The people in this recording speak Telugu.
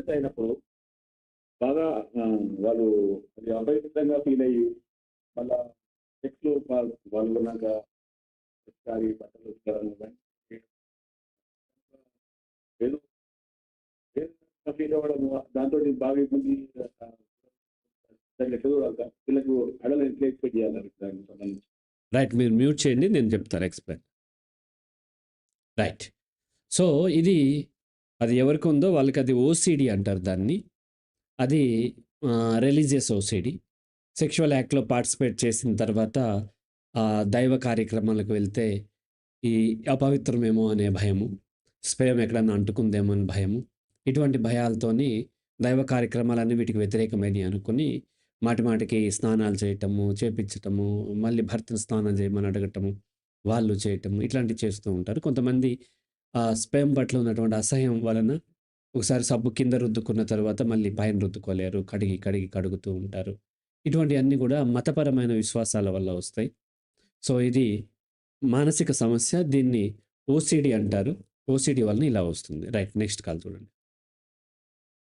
అయినప్పుడు బాగా వాళ్ళు అది అపరిచితంగా ఫీల్ అయ్యి మళ్ళా సెక్స్‌లో పాల్గొన్నాక ఒకసారి బట్టలు ఉతకడం ఇవన్నీ ఏదో ఏదో ఫీల్ అవ్వడం దాంతోటి బాగా ఇబ్బంది దాన్ని ఎట్లా చూడాలి? వీళ్ళకు అడల్ట్ ఎట్లా ఎక్స్‌పెక్ట్ చేయాలి దానికి సంబంధించి? రైట్. మీరు మ్యూట్ చేయండి. నేను చెప్తాను ఎక్స్‌ప్లెయిన్. రైట్. సో, ఇది అది ఎవరికి ఉందో వాళ్ళకి అది ఓసీడీ అంటారు దాన్ని. అది రిలీజియస్ ఓసీడీ. సెక్షువల్ యాక్ట్‌లో పార్టిసిపేట్ చేసిన తర్వాత దైవ కార్యక్రమాలకు వెళ్తే ఈ అపవిత్రమేమో అనే భయము, స్పెర్మ్ ఎక్కడన్నా అంటుకుందేమో అని భయము, ఇటువంటి భయాలతోని దైవ కార్యక్రమాలన్నీ వీటికి వ్యతిరేకమైనయి అనుకుని మాటి మాటికి స్నానాలు చేయటము, చేపిచ్చటము, మళ్ళీ భర్తను స్నానం చేయమని అడగటము, వాళ్ళు చేయటము ఇట్లాంటివి చేస్తూ ఉంటారు. కొంతమంది స్పెర్మ్ పట్ల ఉన్నటువంటి అసహ్యం వలన ఒకసారి సబ్బు కింద రుద్దుకున్న తర్వాత మళ్ళీ పైన రుద్దుకోలేరు. కడిగి, కడిగి కడుగుతూ ఉంటారు. ఇటువంటియన్నీ గూడా మతపరమైన విశ్వాసాల వల్ల వస్తాయి. సో, ఇది మానసిక సమస్య. దీన్ని ఓసీడీ అంటారు. ఓసీడీ వలన ఇలా వస్తుంది. రైట్. నెక్స్ట్ కాల్ చూడండి.